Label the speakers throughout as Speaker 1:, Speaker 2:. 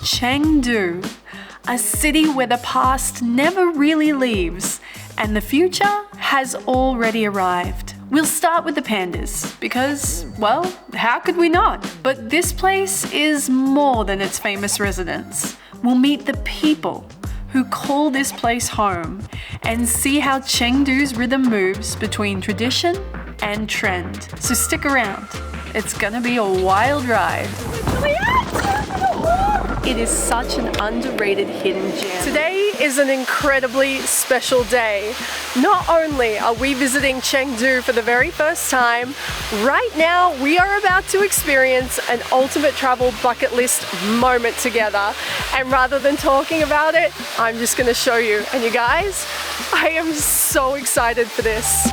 Speaker 1: Chengdu, a city where the past never really leaves and the future has already arrived. We'll start with the pandas because, well, how could we not? But this place is more than its famous residents. We'll meet the people who call this place home and see how Chengdu's rhythm moves between tradition and trend. So stick around. It's gonna be a wild ride. It is such an underrated hidden gem. Today is an incredibly special day. Not only are we visiting Chengdu for the very first time, right now we are about to experience an ultimate travel bucket list moment together. And rather than talking about it, I'm just gonna show you. And you guys, I am so excited for this.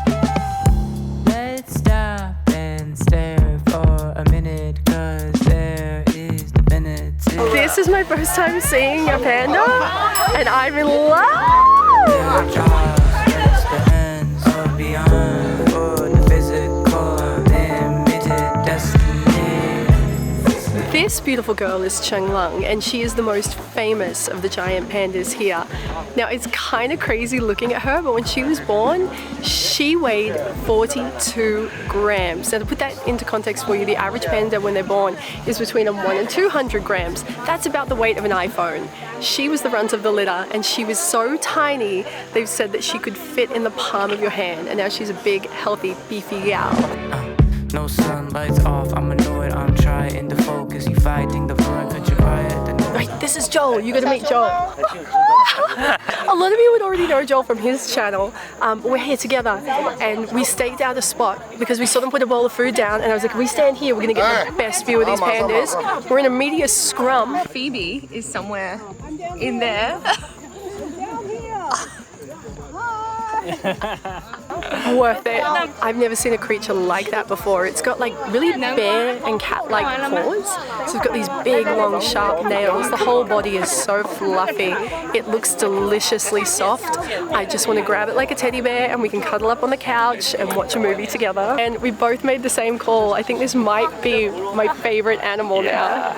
Speaker 2: Let's stop and stare for a minute, cause there is divinity.
Speaker 1: This is my first time seeing a panda, and I'm in love! This beautiful girl is Chenglang, and she is the most famous of the giant pandas here. Now it's kind of crazy looking at her, but when she was born, she weighed 42 grams. Now to put that into context for you, the average panda when they're born is between 100 and 200 grams. That's about the weight of an iPhone. She was the runt of the litter, and she was so tiny, they've said that she could fit in the palm of your hand, and now she's a big, healthy, beefy gal.
Speaker 2: No sunlight's off, I'm annoyed, I'm trying to focus. You fighting the front, could you quiet?
Speaker 1: Right, this is Joel. You gotta meet Joel. A lot of you would already know Joel from his channel. We're here together and we staked out a spot because we saw them put a bowl of food down, and I was like, if we stand here, we're gonna get the best view of these pandas. We're in a media scrum.
Speaker 3: Phoebe is somewhere in there.
Speaker 1: Worth it. I've never seen a creature like that before. It's got like really bear and cat-like paws. So it's got these big, long, sharp nails. The whole body is so fluffy. It looks deliciously soft. I just want to grab it like a teddy bear and we can cuddle up on the couch and watch a movie together. And we both made the same call. I think this might be my favorite animal now.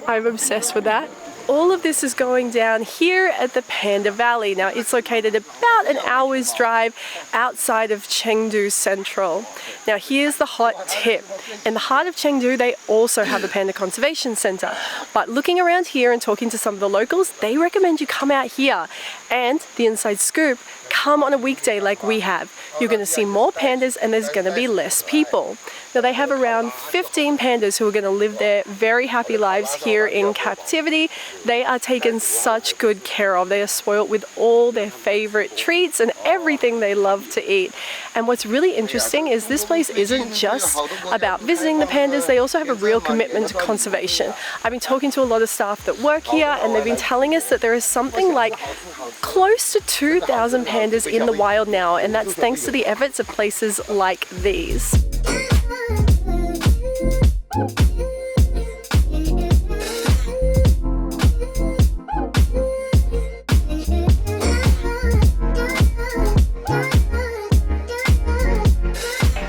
Speaker 1: I'm obsessed with that. All of this is going down here at the Panda Valley. Now it's located about an hour's drive outside of Chengdu Central. Now here's the hot tip. In the heart of Chengdu, they also have a panda conservation center. But looking around here and talking to some of the locals, they recommend you come out here. And the inside scoop, come on a weekday like we have. You're gonna see more pandas and there's gonna be less people. Now they have around 15 pandas who are gonna live their very happy lives here in captivity. They are taken such good care of. They are spoiled with all their favorite treats and everything they love to eat. And what's really interesting is this place isn't just about visiting the pandas, they also have a real commitment to conservation. I've been talking to a lot of staff that work here and they've been telling us that there is something like close to 2,000 pandas in the wild now, and that's thanks to the efforts of places like these.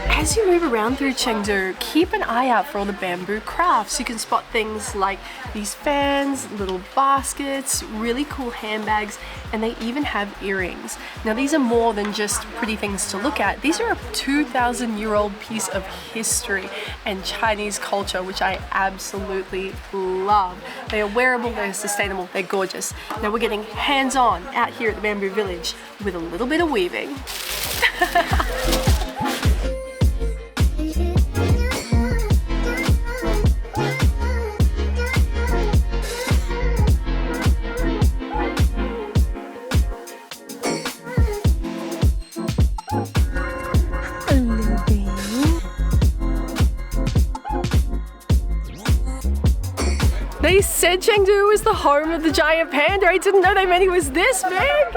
Speaker 1: As you move around through Chengdu, keep an eye out for all the bamboo crafts. You can spot things like these fans, little baskets, really cool handbags, and they even have earrings. Now these are more than just pretty things to look at. These are a 2,000-year-old piece of history and Chinese culture, which I absolutely love. They are wearable, they're sustainable, they're gorgeous. Now we're getting hands-on out here at the Bamboo Village with a little bit of weaving. They said Chengdu was the home of the giant panda. I didn't know they meant he was this big.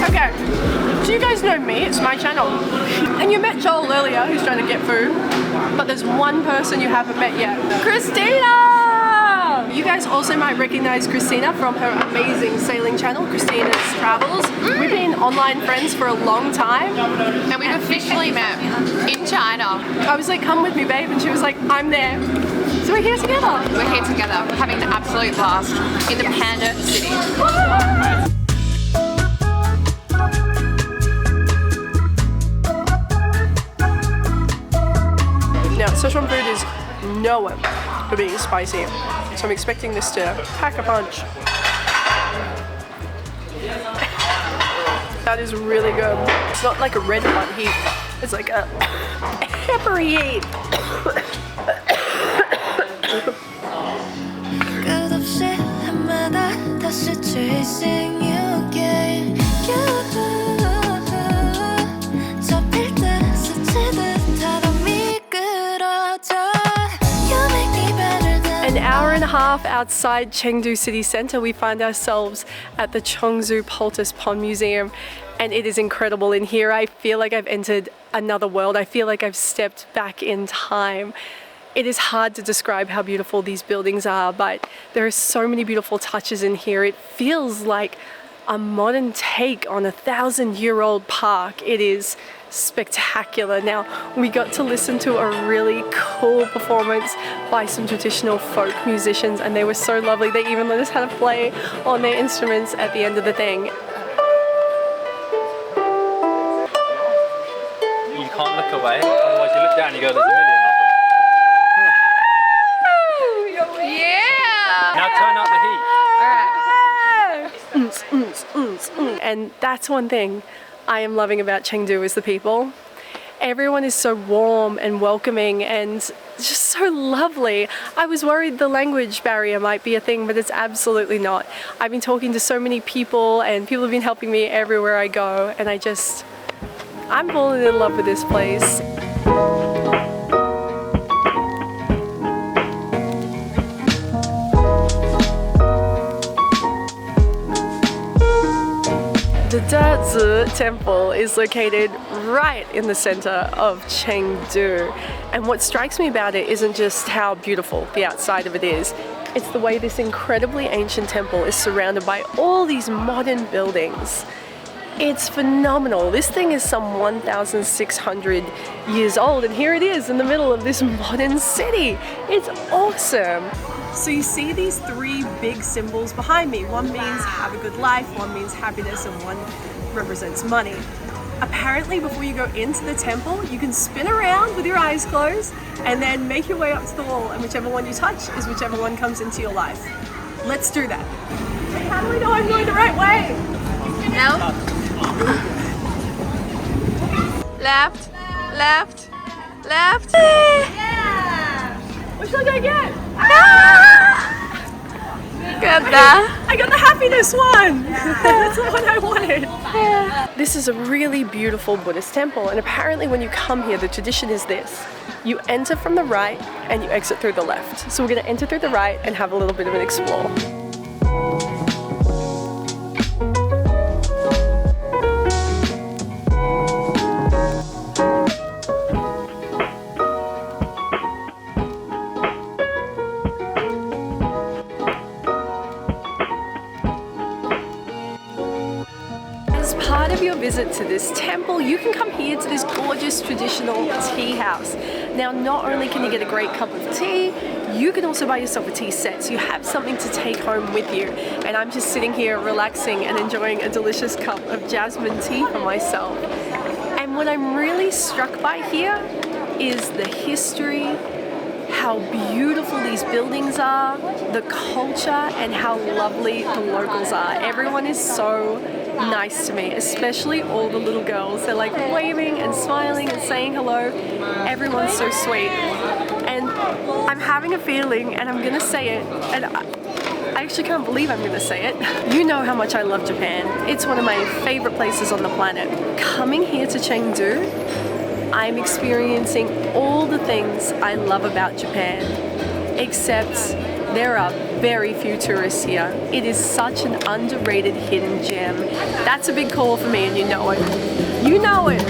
Speaker 1: Okay, so you guys know me, it's my channel. And you met Joel earlier, who's trying to get food. But there's one person you haven't met yet. Christina! You guys also might recognize Christina from her amazing sailing channel, Christina's Travels. We've been online friends for a long time.
Speaker 3: And we've officially met in China.
Speaker 1: I was like, come with me, babe, and she was like, I'm there. So we're here together.
Speaker 3: We're here together, having an absolute blast in the Panda City.
Speaker 1: Now, Sichuan food is known for being spicy, so I'm expecting this to pack a punch. That is really good. It's not like a red hot heat, it's like a peppery heat. An hour and a half outside Chengdu city center, we find ourselves at the Chongzhou Poultice Pond Museum, and it is incredible in here. I feel like I've entered another world. I feel like I've stepped back in time. It is hard to describe how beautiful these buildings are, but there are so many beautiful touches in here. It feels like a modern take on a 1,000-year-old park. It is spectacular. Now, we got to listen to a really cool performance by some traditional folk musicians, and they were so lovely. They even let us have a play on their instruments at the end of the thing.
Speaker 4: You can't look away, otherwise you look down and you go, there's a million of them.
Speaker 3: Yeah!
Speaker 4: Now turn up the heat.
Speaker 1: And that's one thing I am loving about Chengdu is the people. Everyone is so warm and welcoming and just so lovely. I was worried the language barrier might be a thing, but it's absolutely not. I've been talking to so many people and people have been helping me everywhere I go, and I'm falling in love with this place. The Dazi Temple is located right in the center of Chengdu, and what strikes me about it isn't just how beautiful the outside of it is, it's the way this incredibly ancient temple is surrounded by all these modern buildings. It's phenomenal. This thing is some 1,600 years old, and here it is in the middle of this modern city. It's awesome. So you see these three big symbols behind me. One means have a good life, one means happiness, and one represents money. Apparently, before you go into the temple, you can spin around with your eyes closed and then make your way up to the wall, and whichever one you touch is whichever one comes into your life. Let's do that. How do we know I'm going the right way?
Speaker 3: No. Left, left, left.
Speaker 1: Yeah! Which one did I get?
Speaker 3: I
Speaker 1: got the happiness one! That's the one I wanted. This is a really beautiful Buddhist temple, and apparently when you come here, the tradition is this. You enter from the right and you exit through the left. So we're going to enter through the right and have a little bit of an explore. As part of your visit to this temple, you can come here to this gorgeous traditional tea house. Now, not only can you get a great cup of tea, you can also buy yourself a tea set, so you have something to take home with you. And I'm just sitting here relaxing and enjoying a delicious cup of jasmine tea for myself. And what I'm really struck by here is the history, how beautiful these buildings are, the culture, and how lovely the locals are. Everyone is so nice to me, especially all the little girls. They're like waving and smiling and saying hello. Everyone's so sweet. And I'm having a feeling, and I'm gonna say it, and I actually can't believe I'm gonna say it. You know how much I love Japan. It's one of my favorite places on the planet. Coming here to Chengdu, I'm experiencing all the things I love about Japan, except there are very few tourists here. It is such an underrated hidden gem. That's a big call for me, and you know it. You know it!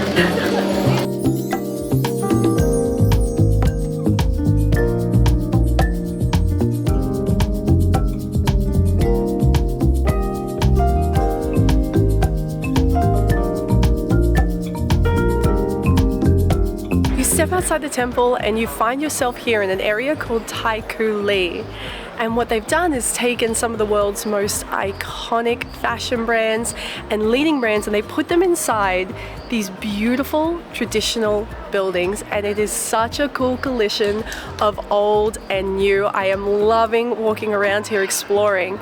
Speaker 1: outside the temple and you find yourself here in an area called Taikou Li. And what they've done is taken some of the world's most iconic fashion brands and leading brands, and they put them inside these beautiful traditional buildings, and it is such a cool collision of old and new. I am loving walking around here exploring.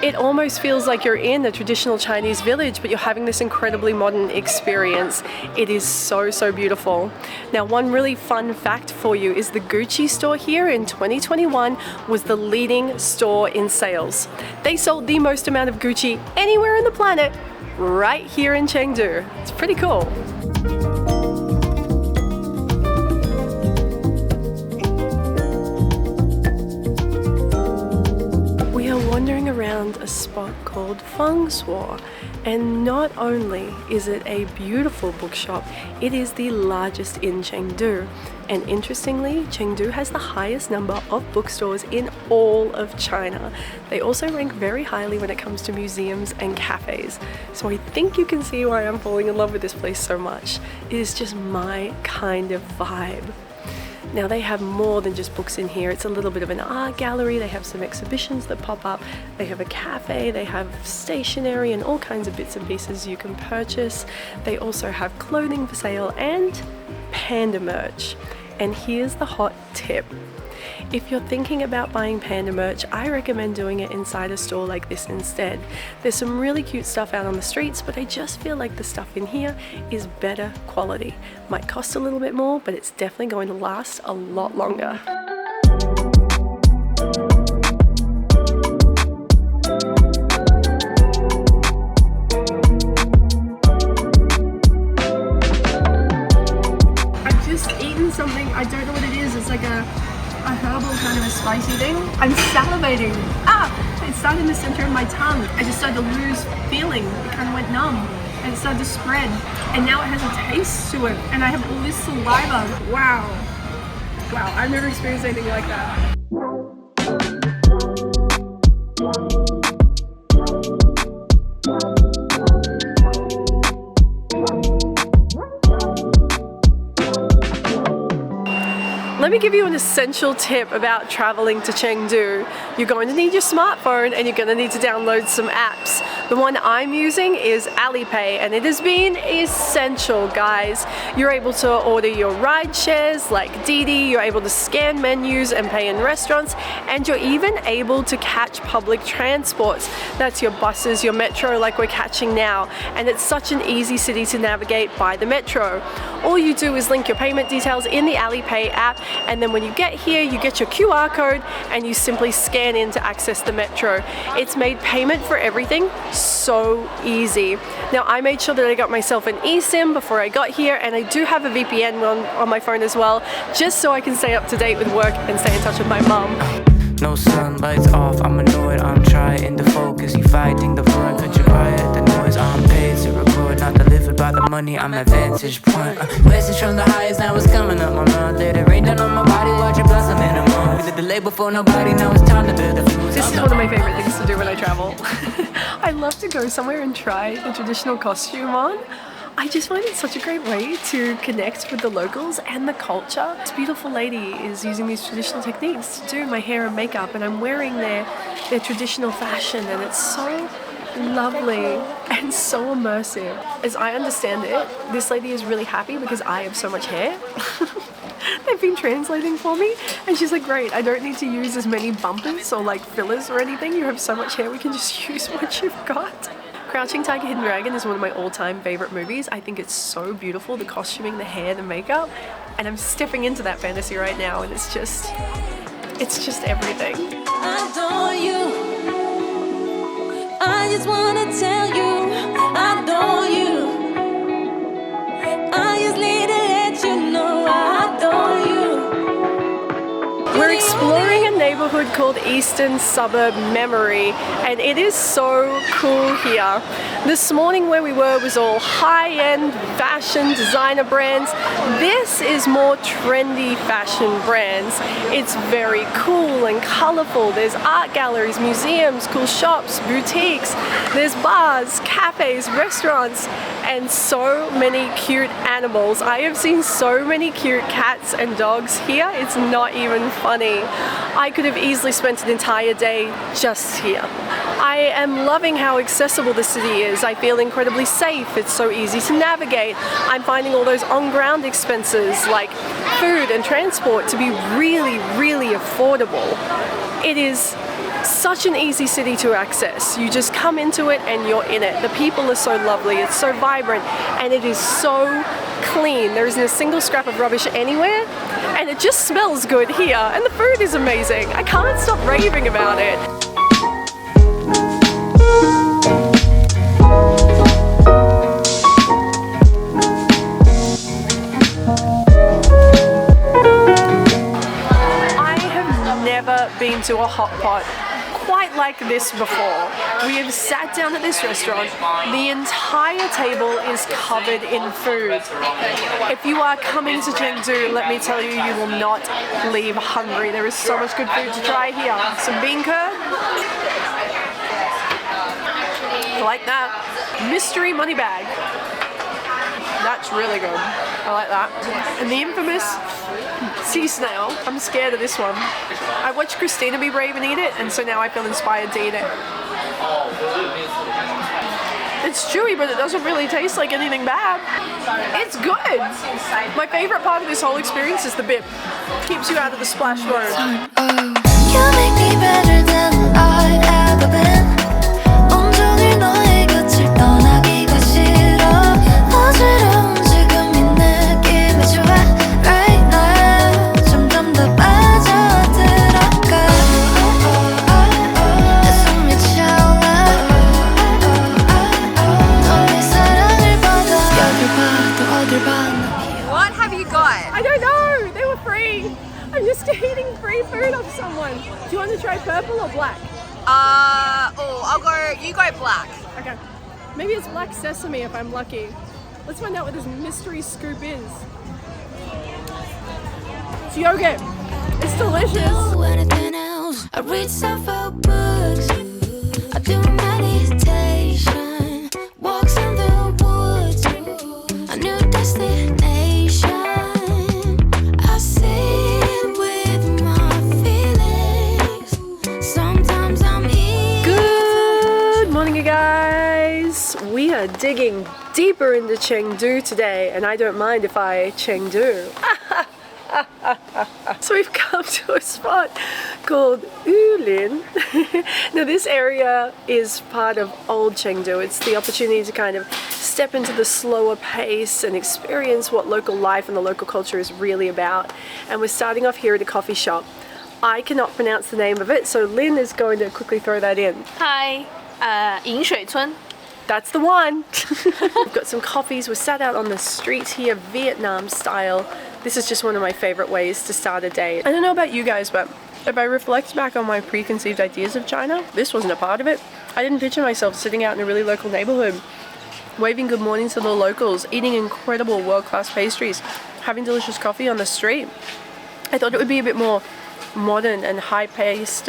Speaker 1: It almost feels like you're in a traditional Chinese village, but you're having this incredibly modern experience. It is so, so beautiful. Now, one really fun fact for you is the Gucci store here in 2021 was the leading store in sales. They sold the most amount of Gucci anywhere on the planet right here in Chengdu. It's pretty cool. Wandering around a spot called Feng Shuo, and not only is it a beautiful bookshop, it is the largest in Chengdu. And interestingly, Chengdu has the highest number of bookstores in all of China. They also rank very highly when it comes to museums and cafes. So I think you can see why I'm falling in love with this place so much. It is just my kind of vibe. Now they have more than just books in here. It's a little bit of an art gallery. They have some exhibitions that pop up. They have a cafe. They have stationery and all kinds of bits and pieces you can purchase. They also have clothing for sale and Panda merch. And here's the hot tip. If you're thinking about buying Panda merch, I recommend doing it inside a store like this instead. There's some really cute stuff out on the streets, but I just feel like the stuff in here is better quality. Might cost a little bit more, but it's definitely going to last a lot longer. I've just eaten something, I don't know what it is. It's like a herbal kind of a spicy thing. I'm salivating. It started in the center of my tongue. I just started to lose feeling. It kind of went numb and it started to spread. And now it has a taste to it. And I have all this saliva. Wow. Wow, I've never experienced anything like that. Let me give you an essential tip about traveling to Chengdu. You're going to need your smartphone and you're going to need to download some apps. The one I'm using is Alipay, and it has been essential, guys. You're able to order your ride shares like Didi, you're able to scan menus and pay in restaurants, and you're even able to catch public transports. That's your buses, your metro like we're catching now, and it's such an easy city to navigate by the metro. All you do is link your payment details in the Alipay app, and then when you get here, you get your QR code and you simply scan in to access the metro. It's made payment for everything so easy. Now, I made sure that I got myself an eSIM before I got here, and I do have a VPN on my phone as well, just so I can stay up to date with work and stay in touch with my mum.
Speaker 2: No sun, lights off, I'm annoyed, I'm trying to focus. You fighting the void, could you quiet the noise? I'm paid to record, not delivered by the money, I'm at vantage point. Message from the highest, now it's coming up my mind. Let it rain down on my body, watch it blossom in a month. We did the label for nobody, now it's time to build a fuse.
Speaker 1: This is one of my favorite things to do when I travel. I love to go somewhere and try the traditional costume on. I just find it such a great way to connect with the locals and the culture. This beautiful lady is using these traditional techniques to do my hair and makeup, and I'm wearing their traditional fashion, and it's so lovely and so immersive. As I understand it, this lady is really happy because I have so much hair. They've been translating for me, and she's like, great, I don't need to use as many bumpers or like fillers or anything. You have so much hair, we can just use what you've got. Crouching Tiger, Hidden Dragon is one of my all-time favorite movies. I think it's so beautiful, the costuming, the hair, the makeup, and I'm stepping into that fantasy right now, and it's just everything.
Speaker 5: I adore you. I just wanna tell you, I adore you. I just need to let you know I adore you.
Speaker 1: We're exploring a neighborhood called Eastern Suburb Memory, and it is so cool here. This morning where we were was all high-end fashion designer brands. This is more trendy fashion brands. It's very cool and colorful. There's art galleries, museums, cool shops, boutiques. There's bars, cafes, restaurants, and so many cute animals. I have seen so many cute cats and dogs here, it's not even funny. I could have easily spent an entire day just here. I am loving how accessible the city is. I feel incredibly safe, it's so easy to navigate. I'm finding all those on-ground expenses like food and transport to be really, really affordable. It is such an easy city to access. You just come into it and you're in it. The people are so lovely, it's so vibrant, and it is so clean. There isn't a single scrap of rubbish anywhere, and it just smells good here, and the food is amazing. I can't stop raving about it. I have never been to a hot pot quite like this before. We have sat down at this restaurant. The entire table is covered in food. If you are coming to Chengdu, let me tell you, you will not leave hungry. There is so much good food to try here. Some bean curd. I like that. Mystery money bag. That's really good. I like that. And the infamous sea snail. I'm scared of this one. I watched Christina be brave and eat it, and so now I feel inspired to eat it. It's chewy, but it doesn't really taste like anything bad. It's good. My favorite part of this whole experience is the bib. Keeps you out of the splash zone.
Speaker 5: You make me better than I've ever been. 온종일 너의 곁을 떠나기가 싫어. 어지러운 지금 이 느낌이 좋아. Right now 점점 더 빠져들어가. 내 숨이 차올라. 너의 사랑을 받아. 여길 봐도 어딜 봐.
Speaker 3: What have you got?
Speaker 1: I don't know. They were free. I'm just eating free food off someone. Do you want to try purple or black?
Speaker 3: You go black.
Speaker 1: Okay. Maybe it's black sesame if I'm lucky. Let's find out what this mystery scoop is. It's yogurt. It's delicious.
Speaker 5: Do anything else. I read several books. I do meditation. Walks in the woods. A new destination. I sit with my feelings. Sometimes I'm
Speaker 1: Good morning, you guys. We are digging deeper into Chengdu today, and I don't mind if I Chengdu. So we've come to a spot called Yulin. Now this area is part of Old Chengdu. It's the opportunity to kind of step into the slower pace and experience what local life and the local culture is really about. And we're starting off here at a coffee shop. I cannot pronounce the name of it, so Lynn is going to quickly throw that in.
Speaker 3: Hi, 饮水村.
Speaker 1: That's the one. We've got some coffees. We're sat out on the streets here, Vietnam style. This is just one of my favorite ways to start a day. I don't know about you guys, but if I reflect back on my preconceived ideas of China, this wasn't a part of it. I didn't picture myself sitting out in a really local neighborhood, waving good mornings to the locals, eating incredible world-class pastries, having delicious coffee on the street. I thought it would be a bit more modern and high-paced,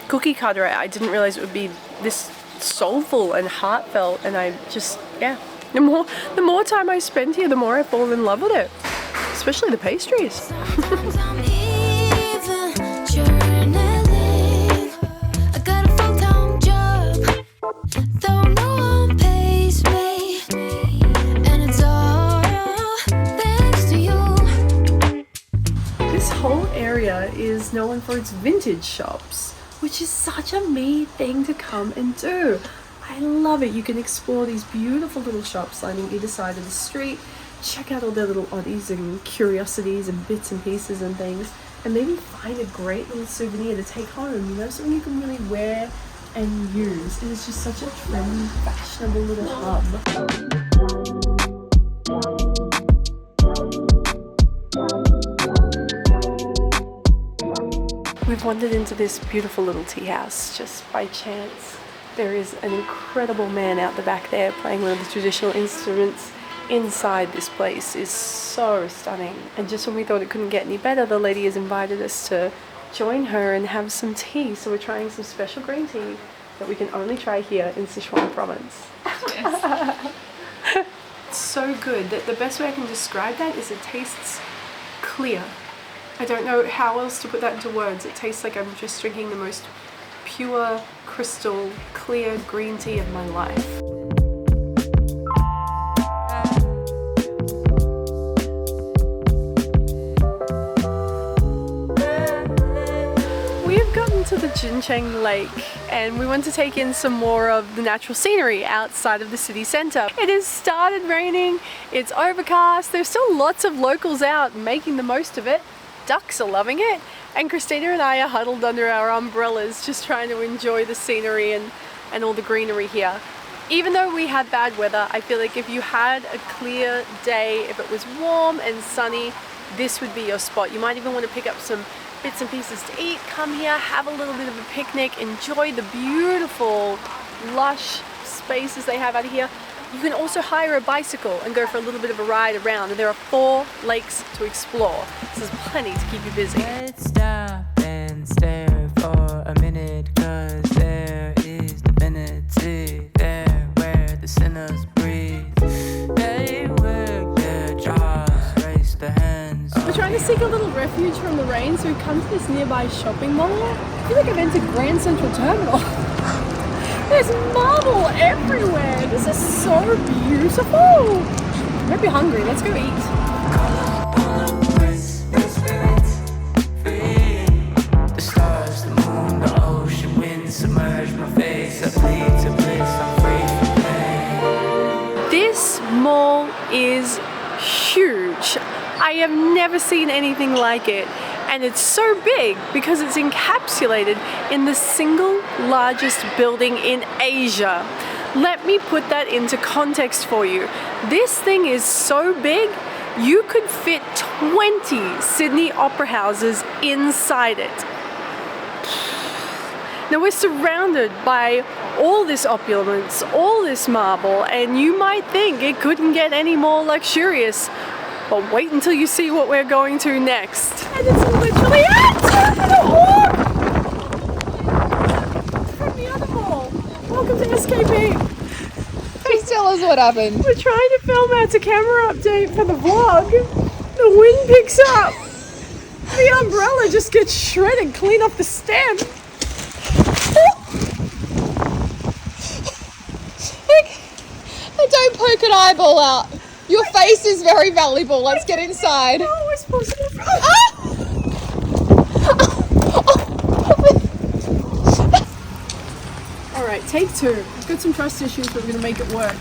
Speaker 1: cookie cutter. I didn't realize it would be this soulful and heartfelt, and I just, yeah, the more time I spend here, the more I fall in love with it, especially the pastries.
Speaker 5: Sometimes I'm even journaling. I got a full-time job, though no one pays me, and it's all thanks to you.
Speaker 1: This whole area is known for its vintage shops, which is such a me thing to come and do. I love it. You can explore these beautiful little shops lining either side of the street, check out all their little oddies and curiosities and bits and pieces and things, and maybe find a great little souvenir to take home, you know, something you can really wear and use. It is just such a trendy, fashionable little hub. We've wandered into this beautiful little tea house just by chance. There is an incredible man out the back there playing one of the traditional instruments. Inside this place is so stunning. And just when we thought it couldn't get any better, the lady has invited us to join her and have some tea. So we're trying some special green tea that we can only try here in Sichuan province.
Speaker 3: Yes.
Speaker 1: so good that the best way I can describe that is it tastes clear. I don't know how else to put that into words. It tastes like I'm just drinking the most pure, crystal, clear green tea of my life. We've gotten to the Jinchang Lake and we want to take in some more of the natural scenery outside of the city centre. It has started raining, it's overcast, there's still lots of locals out making the most of it. Ducks are loving it, and Christina and I are huddled under our umbrellas just trying to enjoy the scenery and all the greenery here. Even though we had bad weather, I feel like if you had a clear day, if it was warm and sunny, this would be your spot. You might even want to pick up some bits and pieces to eat, come here, have a little bit of a picnic, enjoy the beautiful, lush spaces they have out here. You can also hire a bicycle and go for a little bit of a ride around, and there are 4 lakes to explore. So there's plenty to keep you busy.
Speaker 2: Let's stop and stare for a minute, cause there is divinity there where the sinners breathe. They work their jaws, raise their hands.
Speaker 1: We're trying to seek a little refuge from the rain, so we've come to this nearby shopping mall. I feel like I've entered Grand Central Terminal. There's marble everywhere. This is so beautiful. I hope you're hungry. Let's go eat.
Speaker 2: The stars, the moon, the ocean, wind submerge my face. I bleed to bliss, I'm free from pain.
Speaker 1: This mall is huge. I have never seen anything like it. And it's so big because it's encapsulated in the single largest building in Asia. Let me put that into context for you. This thing is so big, you could fit 20 Sydney opera houses inside it. Now we're surrounded by all this opulence, all this marble, and you might think it couldn't get any more luxurious. But wait until you see what we're going to next. And it's literally from the other mall. Welcome to SKP.
Speaker 3: Please tell us what happened.
Speaker 1: We're trying to film our camera update for the vlog. The wind picks up. The umbrella just gets shredded clean off the stem.
Speaker 3: Don't poke an eyeball out. Your face is very valuable. Let's get inside.
Speaker 1: Oh, we're supposed to. Alright, take 2. We've got some trust issues, but we're going to make it work.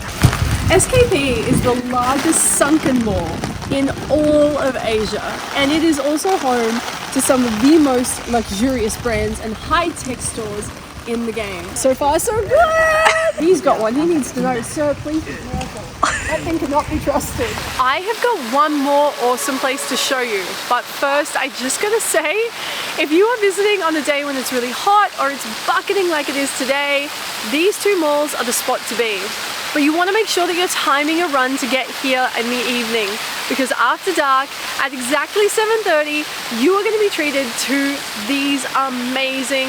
Speaker 1: SKP is the largest sunken mall in all of Asia, and it is also home to some of the most luxurious brands and high-tech stores in the game. So far, so good! He's got one. He needs to know, sir, please be careful. That thing cannot be trusted. I have got one more awesome place to show you, but first I just gotta say, if you are visiting on a day when it's really hot or it's bucketing like it is today, these 2 malls are the spot to be. But you want to make sure that you're timing your run to get here in the evening, because after dark at exactly 7:30 you are going to be treated to these amazing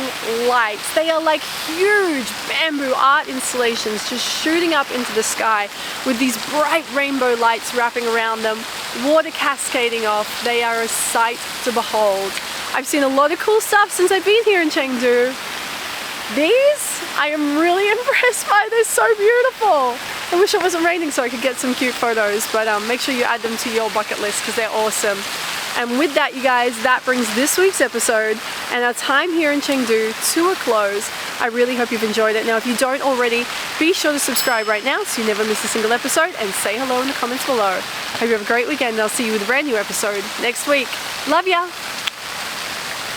Speaker 1: lights. They are like huge bamboo art installations just shooting up into the sky with these bright rainbow lights wrapping around them, water cascading off. They are a sight to behold. I've seen a lot of cool stuff since I've been here in Chengdu. These, I am really impressed by. They're so beautiful. I wish it wasn't raining so I could get some cute photos, but make sure you add them to your bucket list because they're awesome. And with that, you guys, that brings this week's episode and our time here in Chengdu to a close. I really hope you've enjoyed it. Now, if you don't already, be sure to subscribe right now so you never miss a single episode, and say hello in the comments below. Hope you have a great weekend, and I'll see you with a brand new episode next week. Love ya!